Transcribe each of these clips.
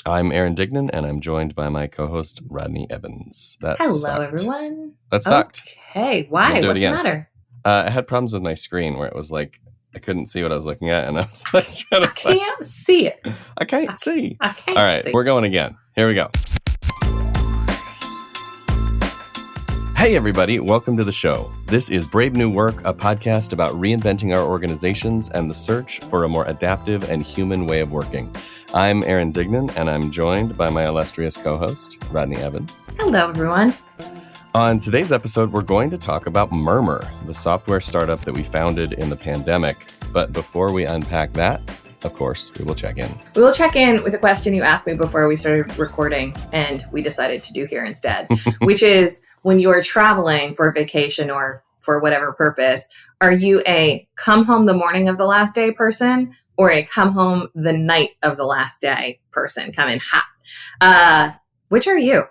I'm Aaron Dignan, and I'm joined by my co-host, Rodney Evans. Hello, everyone. That sucked. Okay. Why? Do it What's the again. matter? I had problems with my screen where it was like, I couldn't see what I was looking at, and I was like, I can't see it. I can't see. I can't All right, see. we're going again. Here we go. Hey, everybody. Welcome to the show. This is Brave New Work, a podcast about reinventing our organizations and the search for a more adaptive and human way of working. I'm Aaron Dignan, and I'm joined by my illustrious co-host, Rodney Evans. Hello, everyone. On today's episode, we're going to talk about Murmur, the software startup that we founded in the pandemic. But before we unpack that, of course, we will check in. We will check in with a question you asked me before we started recording, and we decided to do here instead, which is when you are traveling for a vacation or for whatever purpose, are you a come home the morning of the last day person or a come home the night of the last day person? Come in hot. Which are you?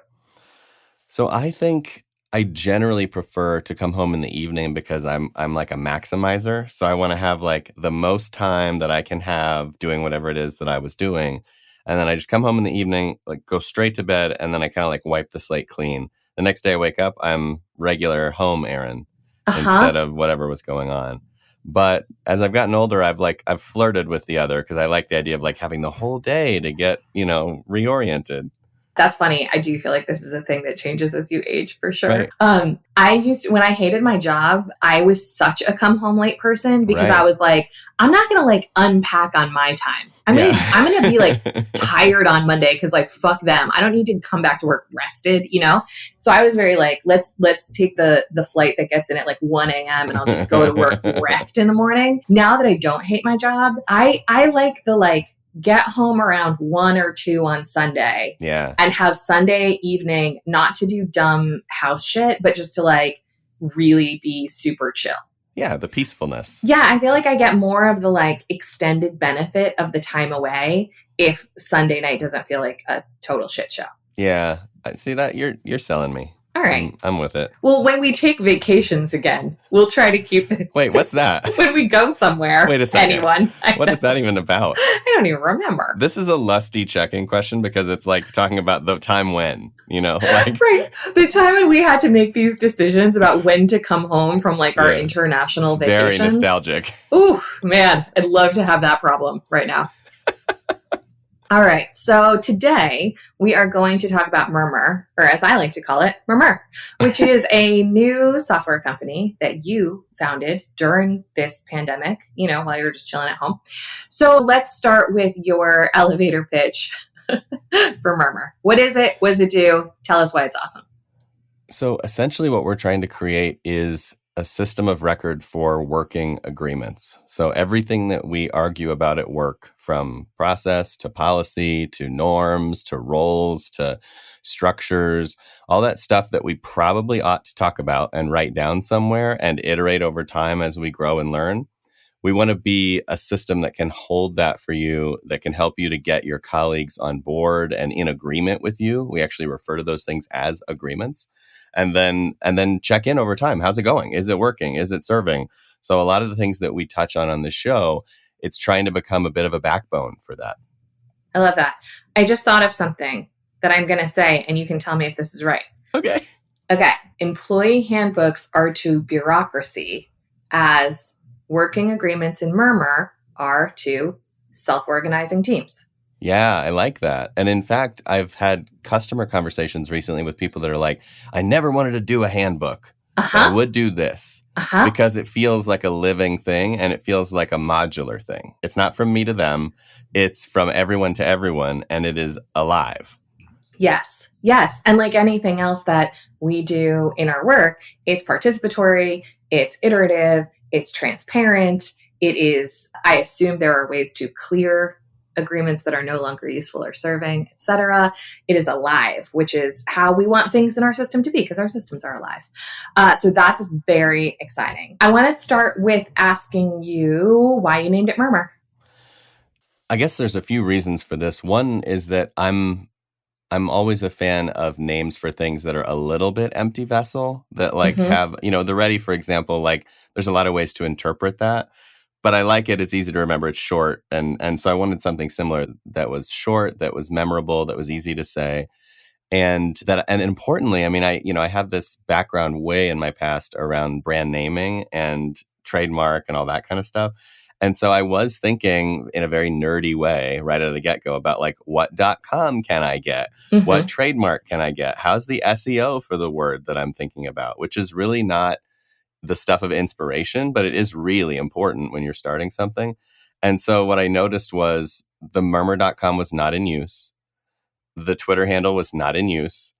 So I think I generally prefer to come home in the evening because I'm like a maximizer. So I want to have like the most time that I can have doing whatever it is that I was doing. And then I just come home in the evening, like go straight to bed, and then I kind of like wipe the slate clean. The next day I wake up, I'm regular home Aaron instead of whatever was going on. But as I've gotten older, I've flirted with the other because I like the idea of like having the whole day to get, reoriented. That's funny. I do feel like this is a thing that changes as you age for sure. Right. When I hated my job, I was such a come home late person because Right. I was like, I'm not going to like unpack on my time. I'm going to be like tired on Monday because like, fuck them. I don't need to come back to work rested, So I was very like, let's take the flight that gets in at like 1 a.m. and I'll just go to work wrecked in the morning. Now that I don't hate my job, I like the like, get home around 1 or 2 on Sunday and have Sunday evening, not to do dumb house shit, but just to like really be super chill. Yeah, the peacefulness. Yeah, I feel like I get more of the like extended benefit of the time away if Sunday night doesn't feel like a total shit show. Yeah, I see that you're selling me. All right. I'm with it. Well, when we take vacations again, we'll try to keep this. Wait, what's that? When we go somewhere. Wait a second. Anyone. What is that even about? I don't even remember. This is a lusty check-in question because it's like talking about the time when, like right. The time when we had to make these decisions about when to come home from like our international vacations. Very nostalgic. Ooh, man, I'd love to have that problem right now. All right, so today we are going to talk about Murmur, or as I like to call it, Murmur, which is a new software company that you founded during this pandemic, while you were just chilling at home. So let's start with your elevator pitch for Murmur. What is it? What does it do? Tell us why it's awesome. So essentially what we're trying to create is a system of record for working agreements. So everything that we argue about at work, from process to policy to norms to roles to structures, all that stuff that we probably ought to talk about and write down somewhere and iterate over time as we grow and learn. We want to be a system that can hold that for you, that can help you to get your colleagues on board and in agreement with you. We actually refer to those things as agreements. And then check in over time. How's it going? Is it working? Is it serving? So a lot of the things that we touch on this show, it's trying to become a bit of a backbone for that. I love that. I just thought of something that I'm going to say, and you can tell me if this is right. Okay. Employee handbooks are to bureaucracy as working agreements in Murmur are to self-organizing teams. Yeah, I like that. And in fact, I've had customer conversations recently with people that are like, I never wanted to do a handbook, but I would do this because it feels like a living thing and it feels like a modular thing. It's not from me to them. It's from everyone to everyone, and it is alive. Yes. And like anything else that we do in our work, it's participatory, it's iterative, it's transparent. It is, I assume there are ways to clear agreements that are no longer useful or serving, etc. It is alive, which is how we want things in our system to be, because our systems are alive. So that's very exciting. I want to start with asking you why you named it Murmur. I guess there's a few reasons for this. One is that I'm always a fan of names for things that are a little bit empty vessel, that like have, the Ready, for example, like there's a lot of ways to interpret that. but I like it. It's easy to remember. It's short. And so I wanted something similar that was short, that was memorable, that was easy to say. And importantly, I mean, I have this background way in my past around brand naming and trademark and all that kind of stuff. And so I was thinking in a very nerdy way right out of the get-go about like, what .com can I get? Mm-hmm. What trademark can I get? How's the SEO for the word that I'm thinking about? Which is really not the stuff of inspiration, but it is really important when you're starting something. And so what I noticed was the murmur.com was not in use. The Twitter handle was not in use.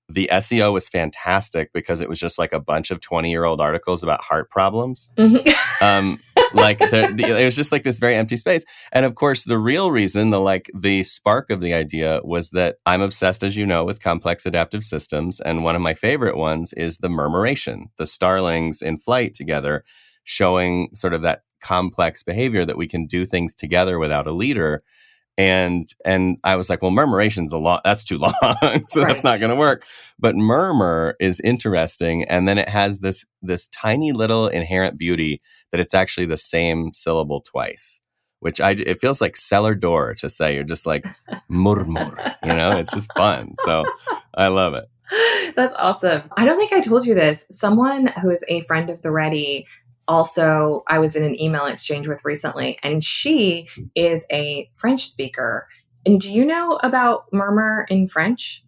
The SEO was fantastic because it was just like a bunch of 20-year-old articles about heart problems. Mm-hmm. It was just like this very empty space. And of course, the real reason, the spark of the idea was that I'm obsessed, as you know, with complex adaptive systems. And one of my favorite ones is the murmuration, the starlings in flight together, showing sort of that complex behavior that we can do things together without a leader. And I was like, well, murmuration's a lot. That's too long. So that's not going to work. But murmur is interesting. And then it has this tiny little inherent beauty that it's actually the same syllable twice, which it feels like cellar door to say. You're just like, murmur, it's just fun. So I love it. That's awesome. I don't think I told you this. Someone who is a friend of the Ready also I was in an email exchange with recently, and she is a French speaker. And do you know about murmur in French?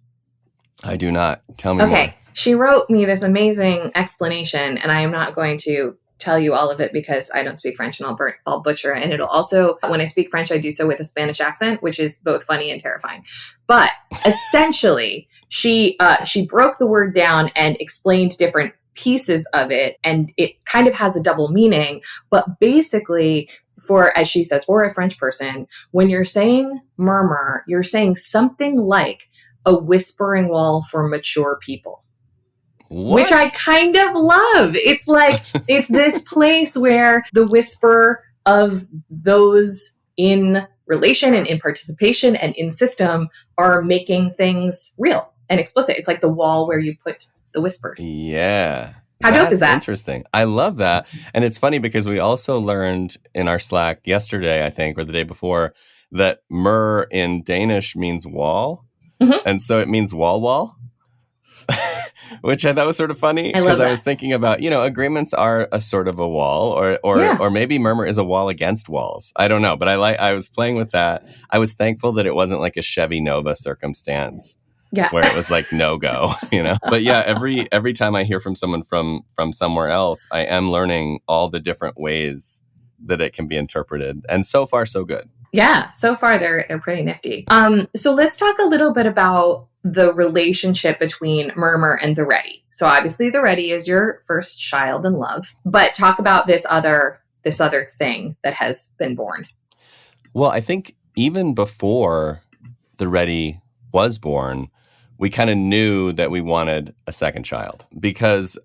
I do not. Tell me more. Okay. She wrote me this amazing explanation, and I am not going to tell you all of it because I don't speak French and I'll butcher it. And it'll also, when I speak French, I do so with a Spanish accent, which is both funny and terrifying. But essentially, she broke the word down and explained different pieces of it, and it kind of has a double meaning. But basically, as she says, for a French person, when you're saying murmur, you're saying something like a whispering wall for mature people. What? Which I kind of love. It's like, it's this place where the whisper of those in relation and in participation and in system are making things real and explicit. It's like the wall where you put the whispers. Yeah. How dope is that? Interesting. I love that. And it's funny because we also learned in our Slack yesterday, I think, or the day before, that mur in Danish means wall. Mm-hmm. And so it means wall. Which I thought was sort of funny because I was thinking about, agreements are a sort of a wall or maybe murmur is a wall against walls. I don't know. But I was playing with that. I was thankful that it wasn't like a Chevy Nova circumstance. Yeah. Where it was like no go, But yeah, every time I hear from someone from somewhere else, I am learning all the different ways that it can be interpreted. And so far, so good. Yeah, so far they're pretty nifty. So let's talk a little bit about the relationship between Murmur and the Ready. So obviously the Ready is your first child in love, but talk about this other thing that has been born. Well, I think even before the Ready was born, we kind of knew that we wanted a second child because,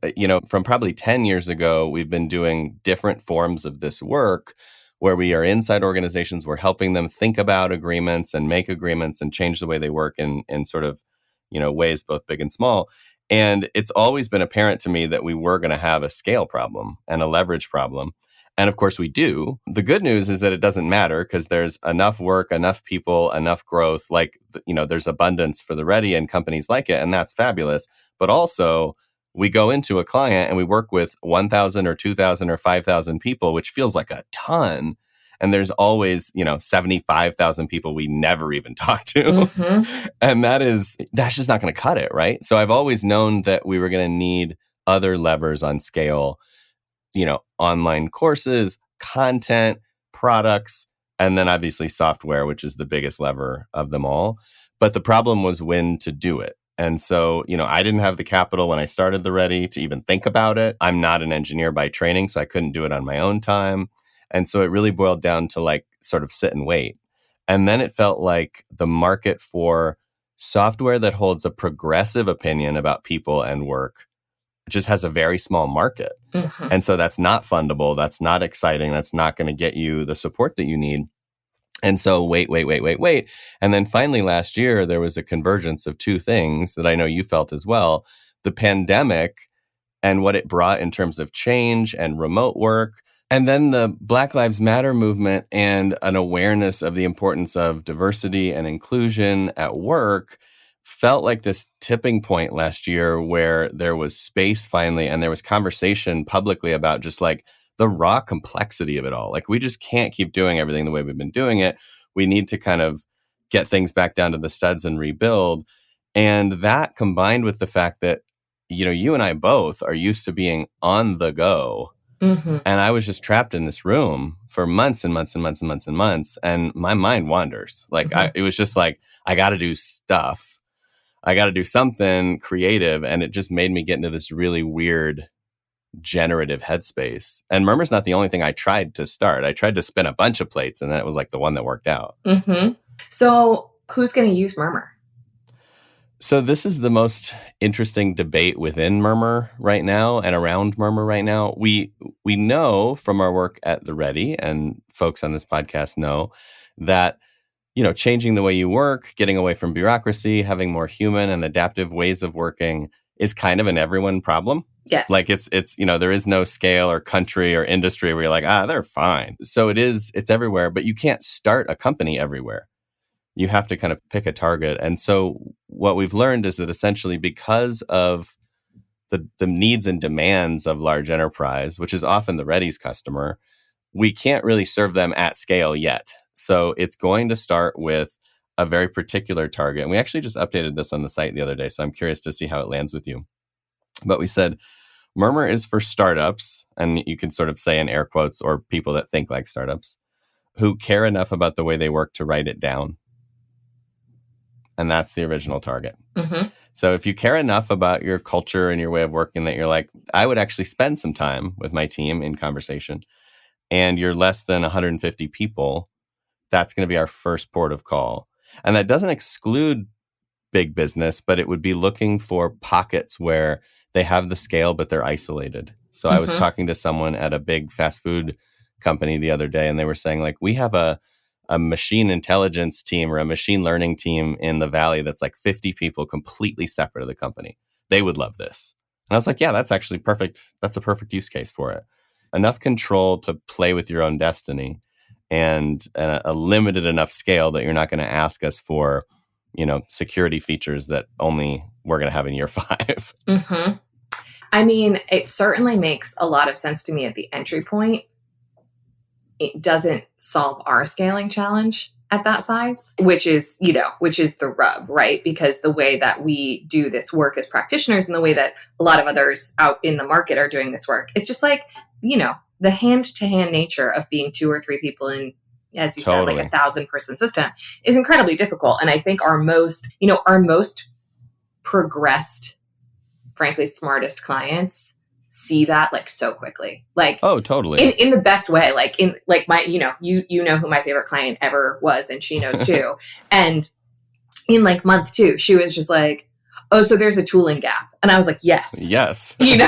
from probably 10 years ago, we've been doing different forms of this work where we are inside organizations. We're helping them think about agreements and make agreements and change the way they work in sort of, ways both big and small. And it's always been apparent to me that we were going to have a scale problem and a leverage problem. And of course we do. The good news is that it doesn't matter because there's enough work, enough people, enough growth. Like, there's abundance for the Ready and companies like it. And that's fabulous. But also we go into a client and we work with 1,000 or 2,000 or 5,000 people, which feels like a ton. And there's always, 75,000 people we never even talk to. Mm-hmm. And that's just not going to cut it, right? So I've always known that we were going to need other levers on scale, online courses, content, products, and then obviously software, which is the biggest lever of them all. But the problem was when to do it. And so, I didn't have the capital when I started the Ready to even think about it. I'm not an engineer by training, so I couldn't do it on my own time. And so it really boiled down to like sort of sit and wait. And then it felt like the market for software that holds a progressive opinion about people and work just has a very small market. Mm-hmm. And so that's not fundable. That's not exciting. That's not going to get you the support that you need. And so wait. And then finally last year, there was a convergence of two things that I know you felt as well. The pandemic and what it brought in terms of change and remote work, And then the Black Lives Matter movement and an awareness of the importance of diversity and inclusion at work felt like this tipping point last year where there was space finally, and there was conversation publicly about just like the raw complexity of it all. Like, we just can't keep doing everything the way we've been doing it. We need to kind of get things back down to the studs and rebuild. And that, combined with the fact that, you and I both are used to being on the go. Mm-hmm. And I was just trapped in this room for months and months and months and months and months. And my mind wanders. Like, it was just like, I got to do stuff. I got to do something creative. And it just made me get into this really weird generative headspace. And Murmur's not the only thing I tried to start. I tried to spin a bunch of plates, and then it was like the one that worked out. Mm-hmm. So who's going to use Murmur? So this is the most interesting debate within Murmur right now and around Murmur right now. We know from our work at the Ready, and folks on this podcast know, that changing the way you work, getting away from bureaucracy, having more human and adaptive ways of working is kind of an everyone problem. Yes. Like, it's there is no scale or country or industry where you're like, they're fine. So it's everywhere, but you can't start a company everywhere. You have to kind of pick a target. And so what we've learned is that essentially, because of the needs and demands of large enterprise, which is often the Ready's customer, we can't really serve them at scale yet. So it's going to start with a very particular target. And we actually just updated this on the site the other day, so I'm curious to see how it lands with you. But we said, Murmur is for startups, and you can sort of say in air quotes, or people that think like startups, who care enough about the way they work to write it down. And that's the original target. Mm-hmm. So if you care enough about your culture and your way of working that you're like, I would actually spend some time with my team in conversation, and you're less than 150 people, that's going to be our first port of call. And that doesn't exclude big business, but it would be looking for pockets where they have the scale, but they're isolated. So I was talking to someone at a big fast food company the other day, and they were saying, like, we have a machine intelligence team or a machine learning team in the Valley that's like 50 people completely separate of the company. They would love this. And I was like, yeah, that's actually perfect. That's a perfect use case for it. Enough control to play with your own destiny, and a limited enough scale that you're not going to ask us for, security features that only we're going to have in year 5. Mm-hmm. I mean, it certainly makes a lot of sense to me at the entry point. It doesn't solve our scaling challenge at that size, which is the rub, right? Because the way that we do this work as practitioners and the way that a lot of others out in the market are doing this work, it's just like, the hand-to-hand nature of being 2 or 3 people in, as you said, like 1,000-person system is incredibly difficult. And I think our most progressed, frankly, smartest clients see that like so quickly, like, oh, totally, in the best way, like in like my, you know who my favorite client ever was, and she knows too. And in like month 2, she was just like, oh, so there's a tooling gap. And I was like, yes, like,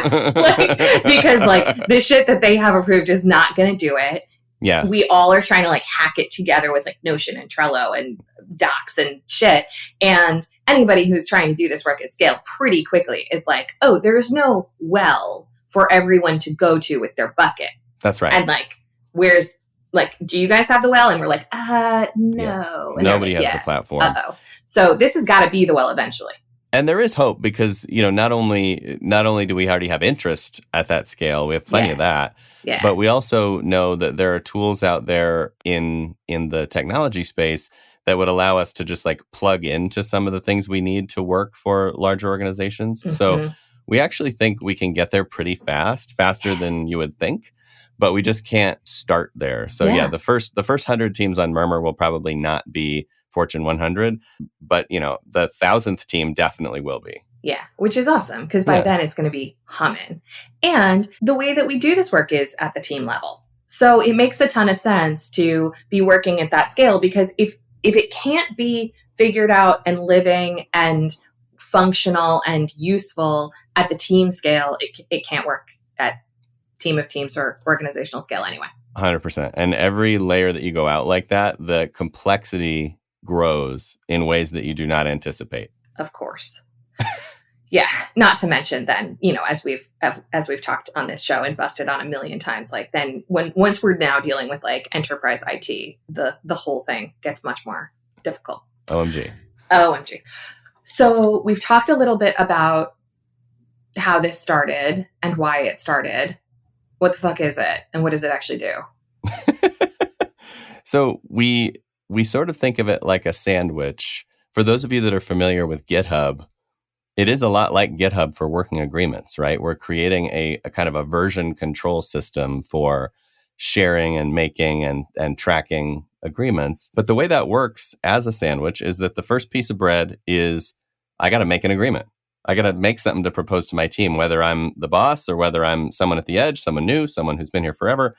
because like the shit that they have approved is not going to do it. Yeah. We all are trying to like hack it together with like Notion and Trello and Docs and shit. And anybody who's trying to do this work at scale pretty quickly is like, oh, there's no well for everyone to go to with their bucket. That's right. And like, where's like, do you guys have the well? And we're like, no. Yeah. And nobody has the platform. Uh-oh. So this has got to be the well eventually. And there is hope because, not only do we already have interest at that scale, we have plenty of that. Yeah. But we also know that there are tools out there in the technology space that would allow us to just like plug into some of the things we need to work for larger organizations. Mm-hmm. So we actually think we can get there pretty fast, faster than you would think, but we just can't start there. So the first 100 teams on Murmur will probably not be Fortune 100, but the 1,000th team definitely will be. Yeah, which is awesome because by then it's going to be humming. And the way that we do this work is at the team level. So it makes a ton of sense to be working at that scale, because if it can't be figured out and living and functional and useful at the team scale, it can't work at team of teams or organizational scale anyway. 100%. And every layer that you go out like that, the complexity grows in ways that you do not anticipate. Of course. Yeah, not to mention then, as we've talked on this show and busted on a million times, like then once we're now dealing with like enterprise IT, the whole thing gets much more difficult. OMG. OMG. So we've talked a little bit about how this started and why it started. What the fuck is it, and what does it actually do? So we sort of think of it like a sandwich. For those of you that are familiar with GitHub, it is a lot like GitHub for working agreements, right? We're creating a kind of a version control system for sharing and making and tracking agreements. But the way that works as a sandwich is that the first piece of bread is I got to make an agreement. I got to make something to propose to my team, whether I'm the boss or whether I'm someone at the edge, someone new, someone who's been here forever.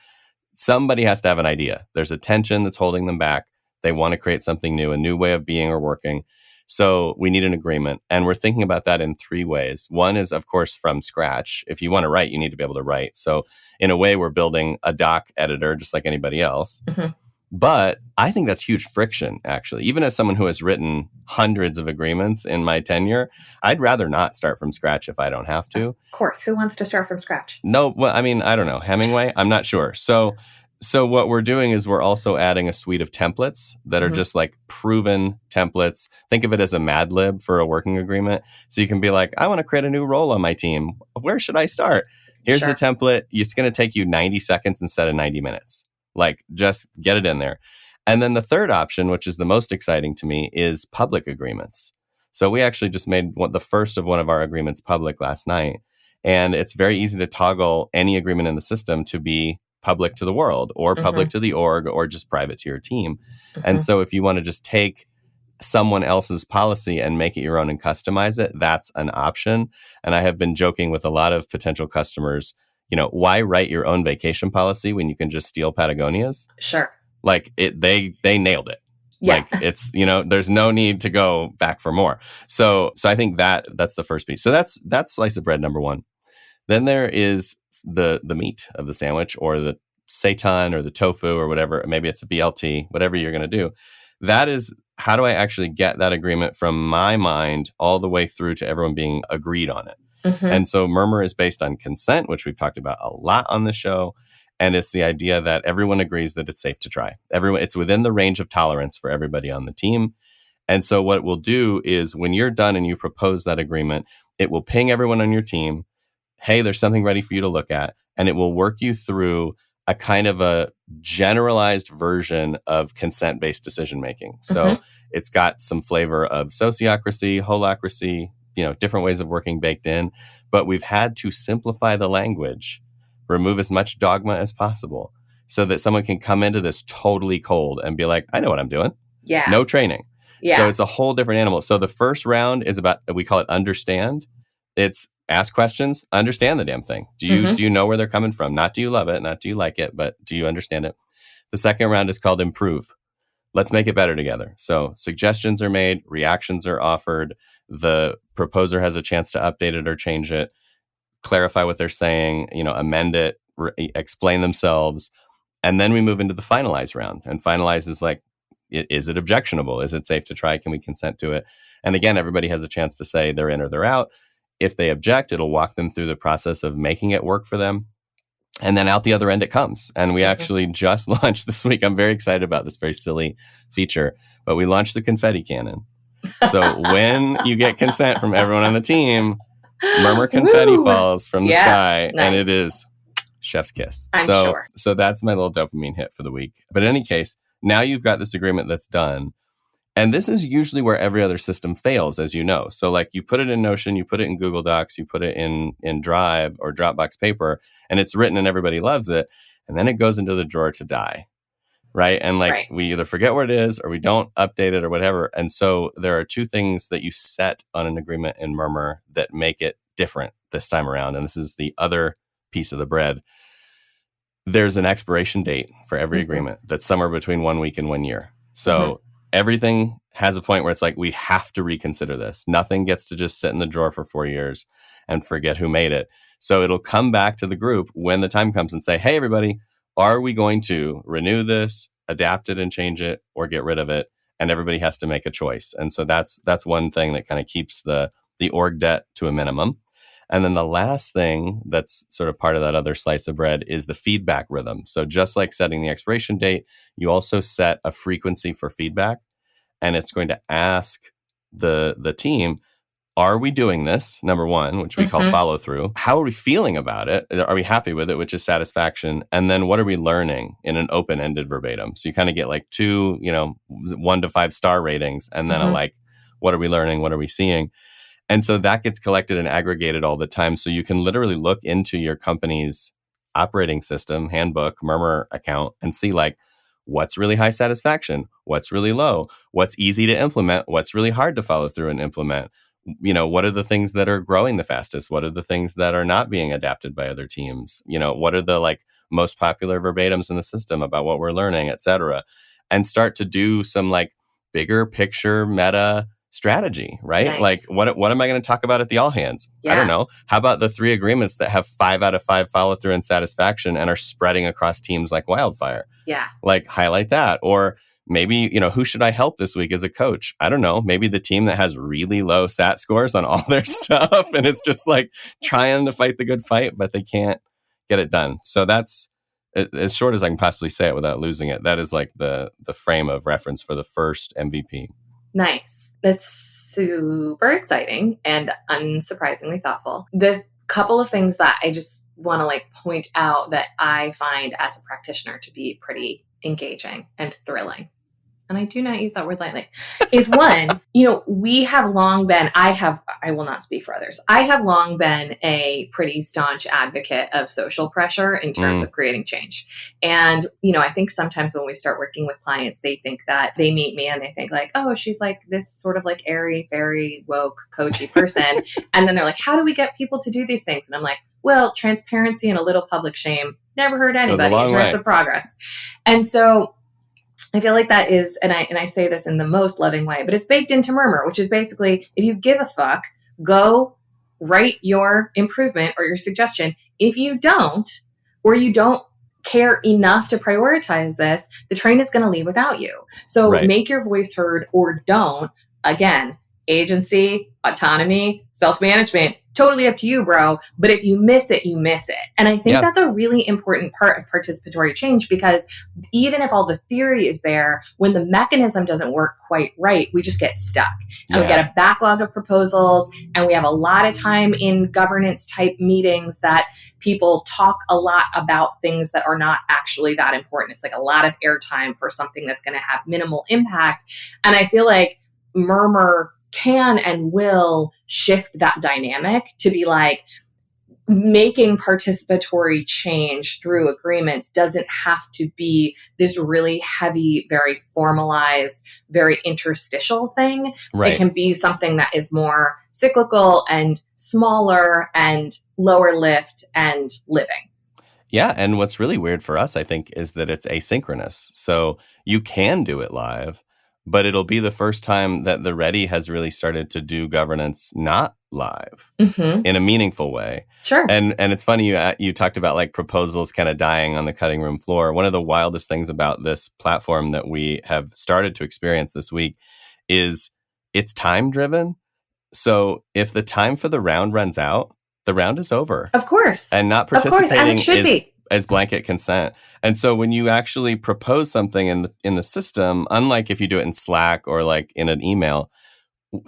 Somebody has to have an idea. There's a tension that's holding them back. They want to create something new, a new way of being or working. So we need an agreement. And we're thinking about that in three ways. One is, of course, from scratch. If you want to write, you need to be able to write. So in a way, we're building a doc editor just like anybody else. Mm-hmm. But I think that's huge friction, actually. Even as someone who has written hundreds of agreements in my tenure, I'd rather not start from scratch if I don't have to. Of course. Who wants to start from scratch? No, well, I mean, I don't know. Hemingway? I'm not sure. So what we're doing is we're also adding a suite of templates that are just like proven templates. Think of it as a Mad Lib for a working agreement. So you can be like, I want to create a new role on my team. Where should I start? Here's the template. It's going to take you 90 seconds instead of 90 minutes. Like, just get it in there. And then the third option, which is the most exciting to me, is public agreements. So we actually just made the first of one of our agreements public last night. And it's very easy to toggle any agreement in the system to be public to the world or public to the org or just private to your team. And so if you want to just take someone else's policy and make it your own and customize it, that's an option. And I have been joking with a lot of potential customers, why write your own vacation policy when you can just steal Patagonia's? Sure. Like they nailed it. Yeah. Like it's, there's no need to go back for more. So I think that's the first piece. So that's slice of bread number one. Then there is the meat of the sandwich, or the seitan or the tofu or whatever. Maybe it's a BLT, whatever you're going to do. That is, how do I actually get that agreement from my mind all the way through to everyone being agreed on it? And so Murmur is based on consent, which we've talked about a lot on the show. And it's the idea that everyone agrees that it's safe to try. It's within the range of tolerance for everybody on the team. And so what we'll do is when you're done and you propose that agreement, it will ping everyone on your team. Hey, there's something ready for you to look at. And it will work you through a kind of a generalized version of consent-based decision-making. So it's got some flavor of sociocracy, holacracy, different ways of working baked in. But we've had to simplify the language, remove as much dogma as possible so that someone can come into this totally cold and be like, I know what I'm doing. Yeah. No training. Yeah. So it's a whole different animal. So the first round is about, we call it understand. It's ask questions, understand the damn thing. Do you know where they're coming from? Not do you love it, not do you like it, but do you understand it? The second round is called improve. Let's make it better together. So suggestions are made, reactions are offered. The proposer has a chance to update it or change it, clarify what they're saying, amend it, explain themselves. And then we move into the finalize round. And finalize is like, is it objectionable? Is it safe to try? Can we consent to it? And again, everybody has a chance to say they're in or they're out. If they object, it'll walk them through the process of making it work for them. And then out the other end it comes. And we actually just launched this week. I'm very excited about this very silly feature, but we launched the confetti cannon. So when you get consent from everyone on the team, Murmur confetti falls from the sky, and it is chef's kiss. I'm sure. So that's my little dopamine hit for the week. But in any case, now you've got this agreement that's done. And this is usually where every other system fails, as you know. So like you put it in Notion, you put it in Google Docs, you put it in Drive or Dropbox Paper, and it's written and everybody loves it. And then it goes into the drawer to die. Right. And we either forget where it is or we don't update it or whatever. And so there are two things that you set on an agreement in Murmur that make it different this time around. And this is the other piece of the bread. There's an expiration date for every agreement that's somewhere between 1 week and 1 year. So everything has a point where it's like, we have to reconsider this. Nothing gets to just sit in the drawer for 4 years and forget who made it. So it'll come back to the group when the time comes and say, hey, everybody, are we going to renew this, adapt it and change it, or get rid of it? And everybody has to make a choice. And so that's one thing that kind of keeps the the org debt to a minimum. And then the last thing that's sort of part of that other slice of bread is the feedback rhythm. So just like setting the expiration date, you also set a frequency for feedback, and it's going to ask the team, are we doing this? Number one, which we call follow through. How are we feeling about it? Are we happy with it, which is satisfaction? And then what are we learning in an open-ended verbatim? So you kind of get like 2, 1 to 5 star ratings, and then a like, what are we learning? What are we seeing? And so that gets collected and aggregated all the time. So you can literally look into your company's operating system, handbook, Murmur account, and see like, what's really high satisfaction? What's really low? What's easy to implement? What's really hard to follow through and implement? What are the things that are growing the fastest? What are the things that are not being adapted by other teams? What are the like most popular verbatims in the system about what we're learning, et cetera, and start to do some like bigger picture meta strategy, right? Nice. Like what am I going to talk about at the all hands? I don't know. How about the 3 agreements that have 5 out of 5 follow through and satisfaction and are spreading across teams like wildfire? Yeah. Like highlight that. Or maybe, who should I help this week as a coach? I don't know. Maybe the team that has really low SAT scores on all their stuff and it's just like trying to fight the good fight, but they can't get it done. So that's as short as I can possibly say it without losing it. That is like the frame of reference for the first MVP. Nice. That's super exciting and unsurprisingly thoughtful. The couple of things that I just want to like point out that I find as a practitioner to be pretty engaging and thrilling, and I do not use that word lightly, is one, we have long been, I will not speak for others. I have long been a pretty staunch advocate of social pressure in terms of creating change. And, I think sometimes when we start working with clients, they think that they meet me and they think like, oh, she's like this sort of like airy, fairy, woke, coachy person. And then they're like, how do we get people to do these things? And I'm like, well, transparency and a little public shame never hurt anybody in terms of progress. And so I feel like that is, and I say this in the most loving way, but it's baked into Murmur, which is basically, if you give a fuck, go write your improvement or your suggestion. If you don't, or you don't care enough to prioritize this, the train is going to leave without you. So make your voice heard or don't. Again, agency, autonomy, self-management, totally up to you, bro. But if you miss it, you miss it. And I think that's a really important part of participatory change, because even if all the theory is there, when the mechanism doesn't work quite right, we just get stuck. And we get a backlog of proposals. And we have a lot of time in governance type meetings that people talk a lot about things that are not actually that important. It's like a lot of airtime for something that's going to have minimal impact. And I feel like Murmur can and will shift that dynamic to be like, making participatory change through agreements doesn't have to be this really heavy, very formalized, very interstitial thing. It can be something that is more cyclical and smaller and lower lift and living. Yeah. And what's really weird for us, I think, is that it's asynchronous. So you can do it live, but it'll be the first time that the Ready has really started to do governance not live in a meaningful way. Sure. And it's funny, you talked about like proposals kind of dying on the cutting room floor. One of the wildest things about this platform that we have started to experience this week is it's time driven. So if the time for the round runs out, the round is over. Of course. And not participating as it should be. As blanket consent. And so when you actually propose something in the system, unlike if you do it in Slack or like in an email,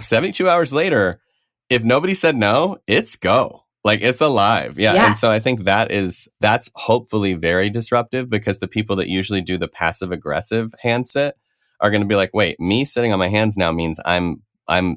72 hours later, if nobody said no, it's go. Like it's alive. Yeah. And so I think that's hopefully very disruptive, because the people that usually do the passive aggressive hand sit are going to be like, wait, me sitting on my hands now means I'm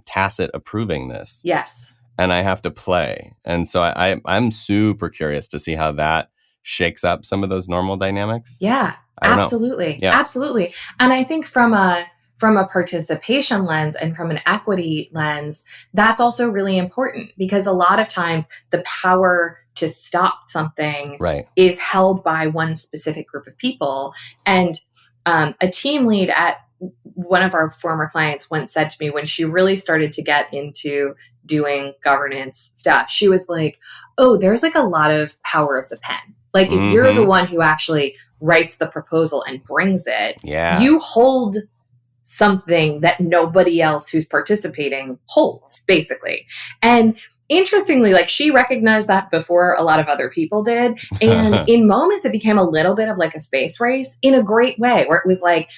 tacit approving this. Yes. And I have to play. And so I'm super curious to see how that shakes up some of those normal dynamics. Yeah, absolutely. Yeah. Absolutely. And I think from a participation lens and from an equity lens, that's also really important, because a lot of times the power to stop something is held by one specific group of people. And a team lead at one of our former clients once said to me, when she really started to get into doing governance stuff, she was like, oh, there's like a lot of power of the pen. Like if you're the one who actually writes the proposal and brings it, you hold something that nobody else who's participating holds, basically. And interestingly, like she recognized that before a lot of other people did. And in moments, it became a little bit of like a space race in a great way, where it was like,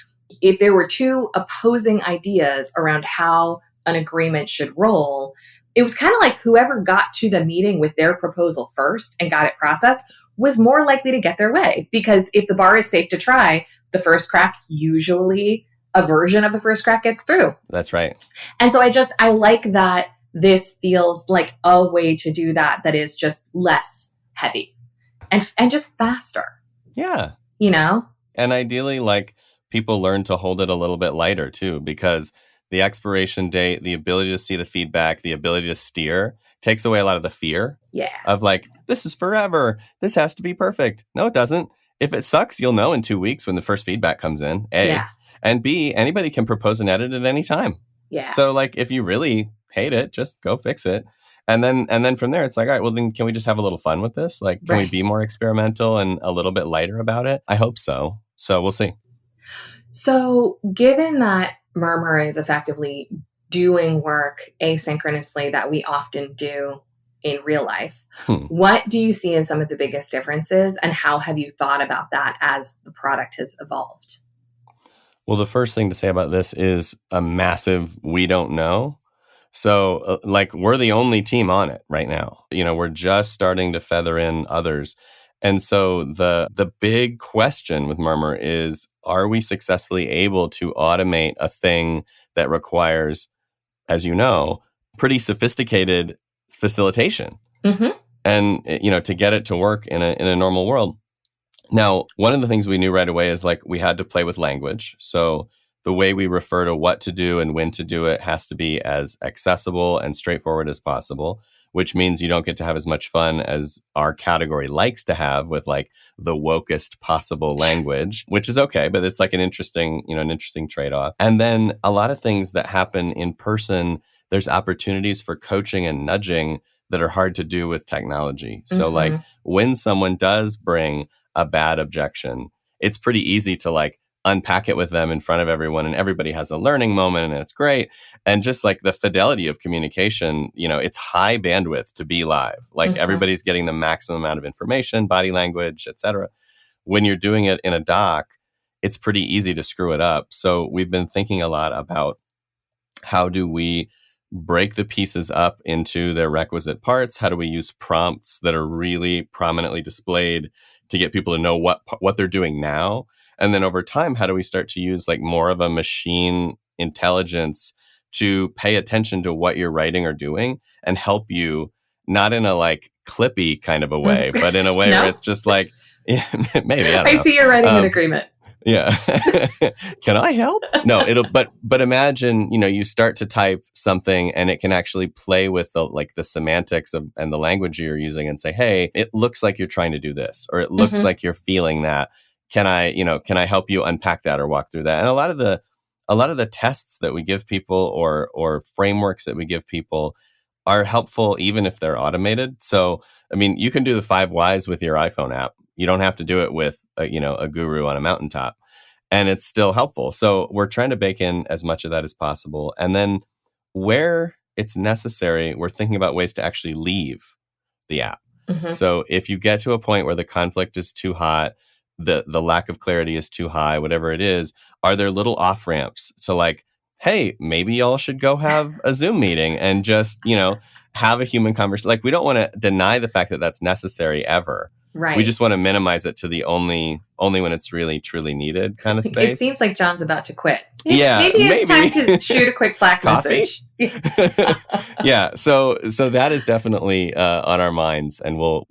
if there were two opposing ideas around how an agreement should roll, it was kind of like whoever got to the meeting with their proposal first and got it processed was more likely to get their way. Because if the bar is safe to try, the first crack, usually a version of the first crack gets through. That's right. And so I like that this feels like a way to do that is just less heavy and just faster. Yeah. You know? And ideally, like, people learn to hold it a little bit lighter too, because the expiration date, the ability to see the feedback, the ability to steer takes away a lot of the fear of like, this is forever. This has to be perfect. No, it doesn't. If it sucks, you'll know in 2 weeks when the first feedback comes in, A. Yeah. And B, anybody can propose an edit at any time. Yeah. So like, if you really hate it, just go fix it. And then from there, it's like, all right, well, then can we just have a little fun with this? Like, can we be more experimental and a little bit lighter about it? I hope so. So we'll see. So given that Murmur is effectively doing work asynchronously that we often do in real life, what do you see as some of the biggest differences, and how have you thought about that as the product has evolved? Well, the first thing to say about this is a massive we don't know. So like, we're the only team on it right now. You know, we're just starting to feather in others. And so the big question with Murmur is, are we successfully able to automate a thing that requires, as you know, pretty sophisticated facilitation? Mm-hmm. And, you know, to get it to work in a normal world. Now, one of the things we knew right away is like, we had to play with language. So the way we refer to what to do and when to do it has to be as accessible and straightforward as possible, which means you don't get to have as much fun as our category likes to have with like the wokest possible language, which is okay, but it's like an interesting trade-off. And then a lot of things that happen in person, there's opportunities for coaching and nudging that are hard to do with technology. So like, when someone does bring a bad objection, it's pretty easy to like unpack it with them in front of everyone, and everybody has a learning moment, and it's great. And just like the fidelity of communication, you know, it's high bandwidth to be live. Like everybody's getting the maximum amount of information, body language, etc. When you're doing it in a doc, it's pretty easy to screw it up. So we've been thinking a lot about how do we break the pieces up into their requisite parts? How do we use prompts that are really prominently displayed to get people to know what they're doing now? And then over time, how do we start to use like more of a machine intelligence to pay attention to what you're writing or doing and help you, not in a like clippy kind of a way, but in a way where it's just like, maybe, I don't know. See you're writing an agreement. Yeah. Can I help? No, but imagine, you know, you start to type something and it can actually play with the semantics of and the language you're using and say, hey, it looks like you're trying to do this, or it looks like you're feeling that. Can I help you unpack that or walk through that? And a lot of the tests that we give people or frameworks that we give people are helpful even if they're automated. So, I mean, you can do the 5 whys with your iPhone app. You don't have to do it with a guru on a mountaintop, and it's still helpful. So we're trying to bake in as much of that as possible. And then where it's necessary, we're thinking about ways to actually leave the app. So if you get to a point where the conflict is too hot, the lack of clarity is too high, whatever it is, are there little off ramps to like, hey, maybe y'all should go have a Zoom meeting and just, have a human conversation. Like, we don't want to deny the fact that that's necessary ever. Right. We just want to minimize it to the only when it's really, truly needed kind of space. It seems like John's about to quit. Maybe it's time to shoot a quick Slack message. Yeah. So that is definitely on our minds, and we'll,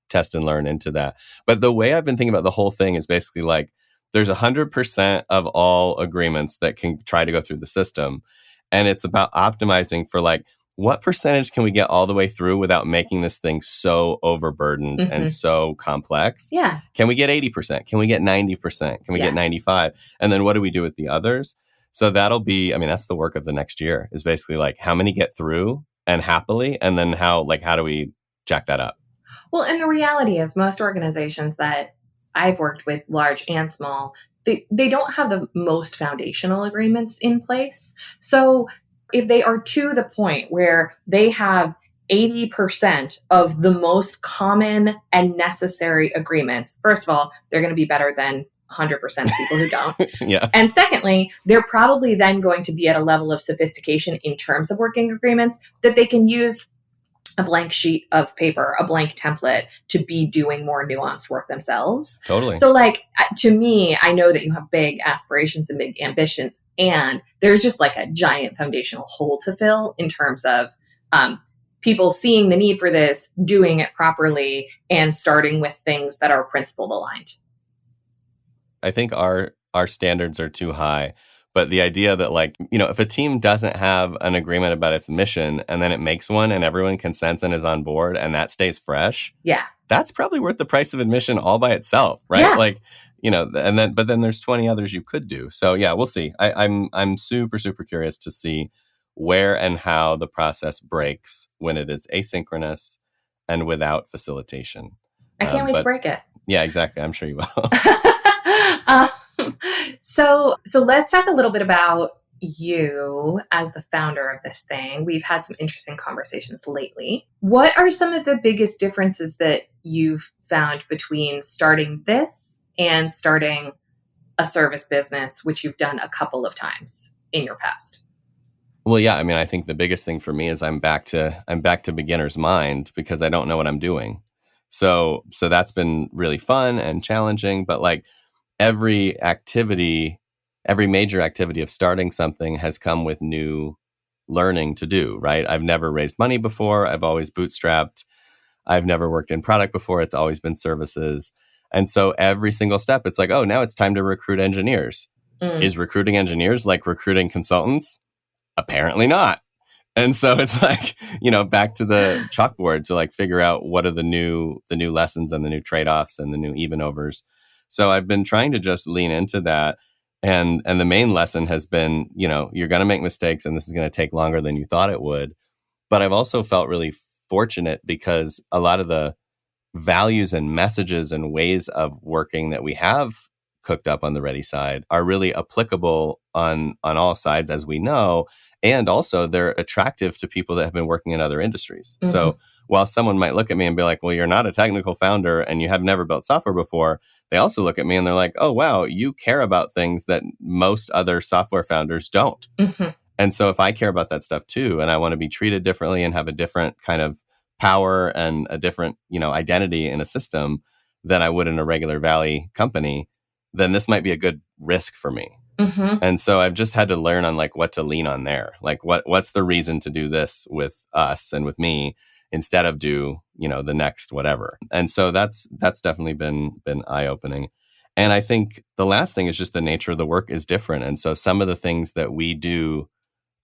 test and learn into that. But the way I've been thinking about the whole thing is basically like, there's 100% of all agreements that can try to go through the system. And it's about optimizing for like, what percentage can we get all the way through without making this thing so overburdened and so complex? Yeah. Can we get 80%? Can we get 90%? Can we get 95%? And then what do we do with the others? So that'll be, that's the work of the next year, is basically like, how many get through and happily? And then how do we jack that up? Well, and the reality is most organizations that I've worked with, large and small, they don't have the most foundational agreements in place. So if they are to the point where they have 80% of the most common and necessary agreements, first of all, they're going to be better than 100% of people who don't. Yeah. And secondly, they're probably then going to be at a level of sophistication in terms of working agreements that they can use a blank sheet of paper, a blank template to be doing more nuanced work themselves. Totally. So, like, to me, I know that you have big aspirations and big ambitions, and there's just like a giant foundational hole to fill in terms of people seeing the need for this, doing it properly, and starting with things that are principle aligned. I think our standards are too high. But the idea that, like, if a team doesn't have an agreement about its mission and then it makes one and everyone consents and is on board and that stays fresh, yeah, that's probably worth the price of admission all by itself, right? Yeah. Like, but then there's 20 others you could do. So yeah, we'll see. I'm super, super curious to see where and how the process breaks when it is asynchronous and without facilitation. I can't wait to break it. Yeah, exactly. I'm sure you will. So let's talk a little bit about you as the founder of this thing. We've had some interesting conversations lately. What are some of the biggest differences that you've found between starting this and starting a service business, which you've done a couple of times in your past? Well, yeah, I mean, I think the biggest thing for me is I'm back to beginner's mind because I don't know what I'm doing. So that's been really fun and challenging, but like every major activity of starting something has come with new learning to do, right? I've never raised money before. I've always bootstrapped. I've never worked in product before. It's always been services. And so every single step, it's like, oh, now it's time to recruit engineers. Is recruiting engineers like recruiting consultants? Apparently not. And so it's like, back to the chalkboard to like figure out what are the new lessons and the new trade-offs and the new even overs. So I've been trying to just lean into that. And the main lesson has been, you're going to make mistakes and this is going to take longer than you thought it would. But I've also felt really fortunate because a lot of the values and messages and ways of working that we have cooked up on the Ready side are really applicable on all sides, as we know. And also they're attractive to people that have been working in other industries. Mm-hmm. So while someone might look at me and be like, well, you're not a technical founder and you have never built software before, they also look at me and they're like, oh, wow, you care about things that most other software founders don't. Mm-hmm. And so if I care about that stuff too, and I want to be treated differently and have a different kind of power and a different, identity in a system than I would in a regular Valley company, then this might be a good risk for me. Mm-hmm. And so I've just had to learn on like what to lean on there. Like what's the reason to do this with us and with me instead of do, the next whatever. And so that's definitely been eye-opening. And I think the last thing is just the nature of the work is different. And so some of the things that we do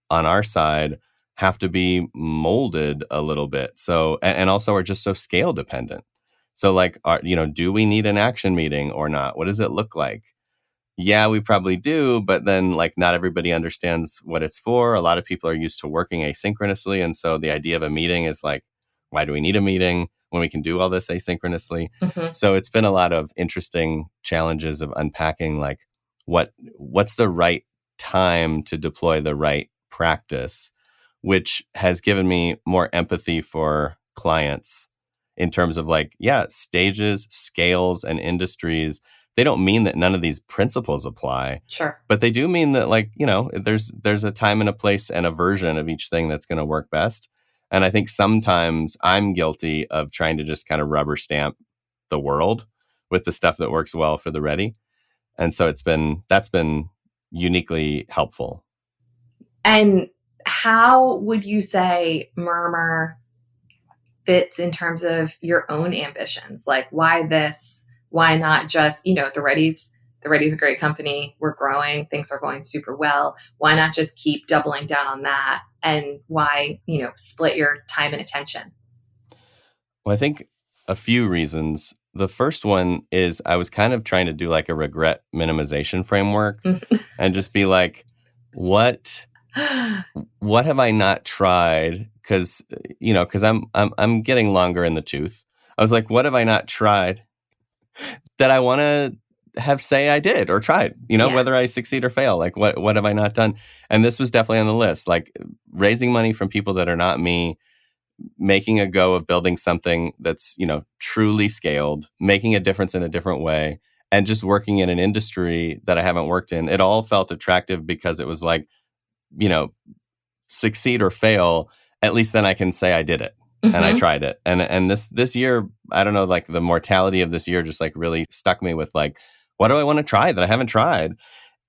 on our side have to be molded a little bit. So, and also are just so scale dependent. So like, do we need an action meeting or not? What does it look like? Yeah, we probably do, but then like not everybody understands what it's for. A lot of people are used to working asynchronously. And so the idea of a meeting is like, why do we need a meeting when we can do all this asynchronously? Mm-hmm. So it's been a lot of interesting challenges of unpacking like what's the right time to deploy the right practice, which has given me more empathy for clients in terms of like, yeah, stages, scales, and industries. They don't mean that none of these principles apply. Sure. But they do mean that like, there's a time and a place and a version of each thing that's going to work best. And I think sometimes I'm guilty of trying to just kind of rubber stamp the world with the stuff that works well for the Ready. And so that's been uniquely helpful. And how would you say Murmur fits in terms of your own ambitions? Like, why this? Why not just, the Ready's a great company. We're growing. Things are going super well. Why not just keep doubling down on that? And why, split your time and attention? Well, I think a few reasons. The first one is I was kind of trying to do like a regret minimization framework and just be like, what have I not tried? Because I'm getting longer in the tooth. I was like, what have I not tried that I want to say I did or tried, whether I succeed or fail. Like, what have I not done? And this was definitely on the list, like raising money from people that are not me, making a go of building something that's, truly scaled, making a difference in a different way, and just working in an industry that I haven't worked in. It all felt attractive because it was like, succeed or fail, at least then I can say I did it. And I tried it. And this year, I don't know, like the mortality of this year just like really stuck me with like, what do I want to try that I haven't tried?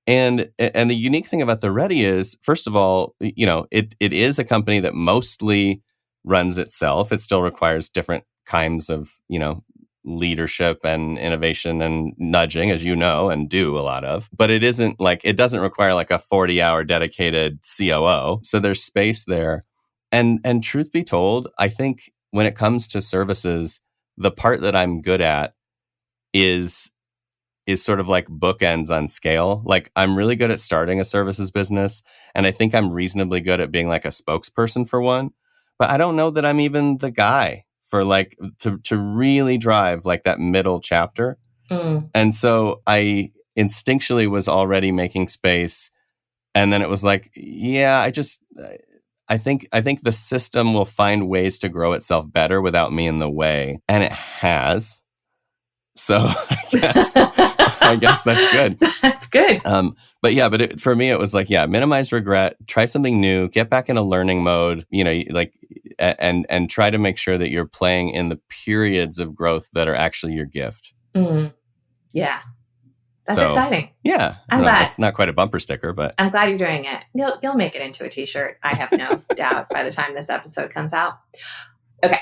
And the unique thing about the Ready is, first of all, it is a company that mostly runs itself. It still requires different kinds of, leadership and innovation and nudging, as and do a lot of. But it isn't like, it doesn't require like a 40-hour dedicated COO. So there's space there. And truth be told, I think when it comes to services, the part that I'm good at is sort of like bookends on scale. Like I'm really good at starting a services business, and I think I'm reasonably good at being like a spokesperson for one. But I don't know that I'm even the guy for like to really drive like that middle chapter. And so I instinctually was already making space, and then it was like, yeah, I think the system will find ways to grow itself better without me in the way, and it has. So I guess that's good. That's good. But for me, it was like, minimize regret, try something new, get back in a learning mode, and try to make sure that you're playing in the periods of growth that are actually your gift. Yeah. That's exciting. Yeah. I'm glad. It's not quite a bumper sticker, but I'm glad you're doing it. You'll make it into a t-shirt. I have no doubt by the time this episode comes out. Okay.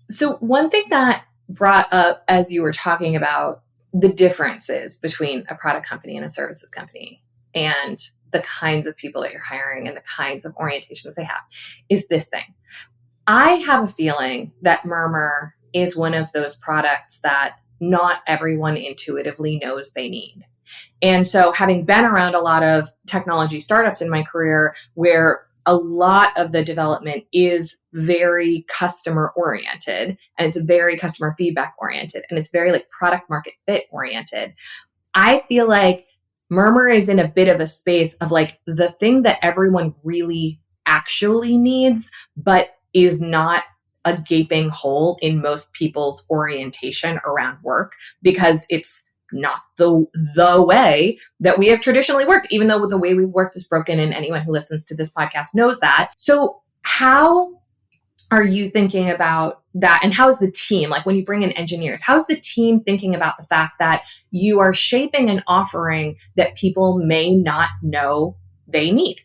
So one thing that brought up as you were talking about the differences between a product company and a services company and the kinds of people that you're hiring and the kinds of orientations they have is this thing. I have a feeling that Murmur is one of those products that not everyone intuitively knows they need. And so having been around a lot of technology startups in my career where a lot of the development is very customer oriented and it's very customer feedback oriented and it's very like product market fit oriented, I feel like Murmur is in a bit of a space of like the thing that everyone really actually needs, but is not a gaping hole in most people's orientation around work because it's not the way that we have traditionally worked, even though the way we've worked is broken and anyone who listens to this podcast knows that. So how are you thinking about that? And how's the team, like when you bring in engineers, how's the team thinking about the fact that you are shaping an offering that people may not know they need?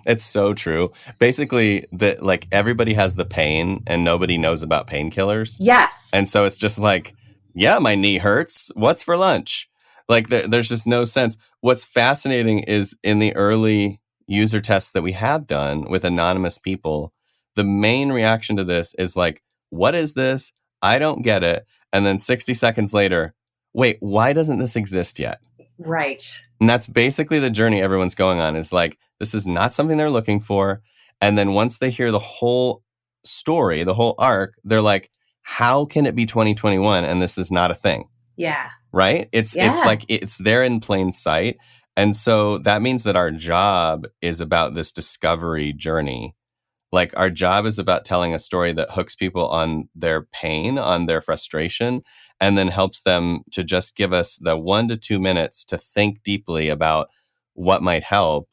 It's so true. Basically, like everybody has the pain and nobody knows about painkillers. Yes. And so it's just like, yeah, my knee hurts. What's for lunch? Like there's just no sense. What's fascinating is in the early user tests that we have done with anonymous people, the main reaction to this is like, what is this? I don't get it. And then 60 seconds later, wait, why doesn't this exist yet? Right. And that's basically the journey everyone's going on, is like, this is not something they're looking for. And then once they hear the whole story, the whole arc, they're like, how can it be 2021 and this is not a thing? Yeah. Right? It's like, it's there in plain sight. And so that means that our job is about this discovery journey. Like our job is about telling a story that hooks people on their pain, on their frustration, and then helps them to just give us the 1 to 2 minutes to think deeply about what might help.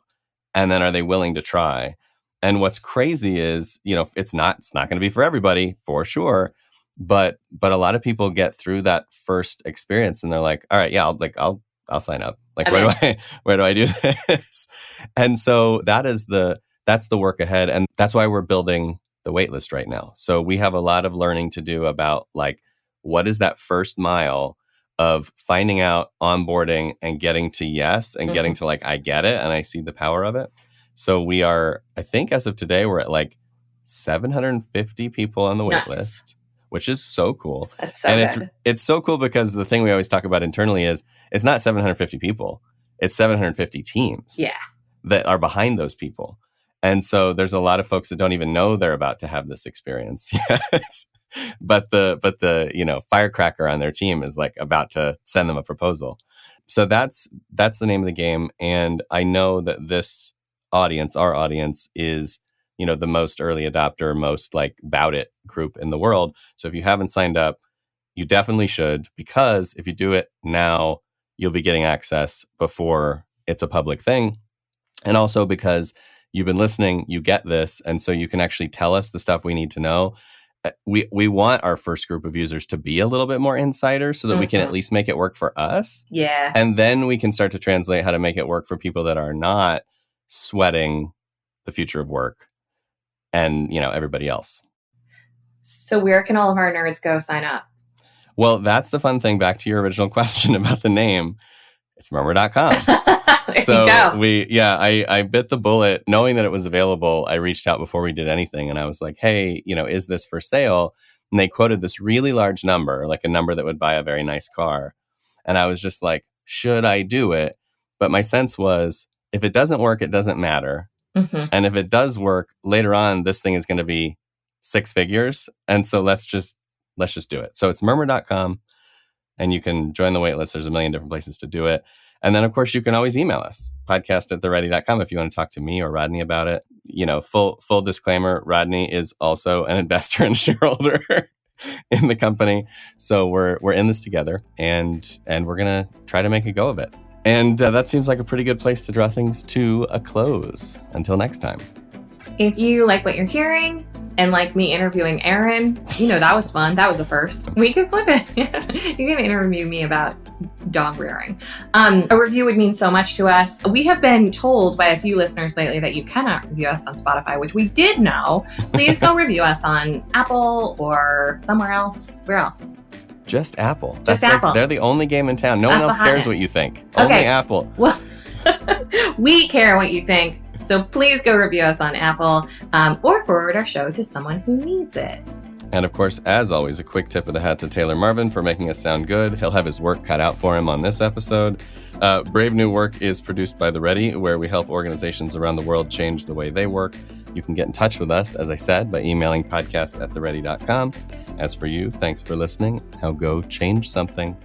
And then are they willing to try? And what's crazy is, it's not going to be for everybody, for sure. But a lot of people get through that first experience and they're like, all right, yeah, I'll sign up. Like, where do I do this? And so that's the work ahead. And that's why we're building the waitlist right now. So we have a lot of learning to do about like, what is that first mile of finding out, onboarding, and getting to yes, and getting to like, I get it, and I see the power of it. So we are, I think as of today, we're at like 750 people on the waitlist, which is so cool. That's so good. It's so cool because the thing we always talk about internally is it's not 750 people, it's 750 teams that are behind those people. And so there's a lot of folks that don't even know they're about to have this experience. Yes. but the firecracker on their team is like about to send them a proposal. So that's the name of the game. And I know that this audience, our audience, is the most early adopter, most like about it group in the world. So if you haven't signed up, you definitely should, because if you do it now, you'll be getting access before it's a public thing. And also because you've been listening, you get this. And so you can actually tell us the stuff we need to know. We want our first group of users to be a little bit more insider so that we can at least make it work for us. Yeah. And then we can start to translate how to make it work for people that are not sweating the future of work and, everybody else. So where can all of our nerds go sign up? Well, that's the fun thing. Back to your original question about the name. It's murmur.com. So I bit the bullet knowing that it was available. I reached out before we did anything and I was like, hey, is this for sale? And they quoted this really large number, like a number that would buy a very nice car. And I was just like, should I do it? But my sense was, if it doesn't work, it doesn't matter. Mm-hmm. And if it does work later on, this thing is going to be 6 figures. And so let's just do it. So it's murmur.com and you can join the waitlist. There's a million different places to do it. And then, of course, you can always email us, podcast@theready.com, if you want to talk to me or Rodney about it. Full disclaimer, Rodney is also an investor and shareholder in the company. So we're in this together and we're going to try to make a go of it. And that seems like a pretty good place to draw things to a close. Until next time. If you like what you're hearing and like me interviewing Aaron, that was fun. That was the first. We could flip it. You can interview me about dog rearing. A review would mean so much to us. We have been told by a few listeners lately that you cannot review us on Spotify, which we did know. Please go review us on Apple or somewhere else. Where else? Just Apple. Just Apple. They're the only game in town. No one else cares what you think. Okay. Only Apple. Well, we care what you think. So please go review us on Apple or forward our show to someone who needs it. And of course, as always, a quick tip of the hat to Taylor Marvin for making us sound good. He'll have his work cut out for him on this episode. Brave New Work is produced by The Ready, where we help organizations around the world change the way they work. You can get in touch with us, as I said, by emailing podcast@theready.com. As for you, thanks for listening. Now go change something.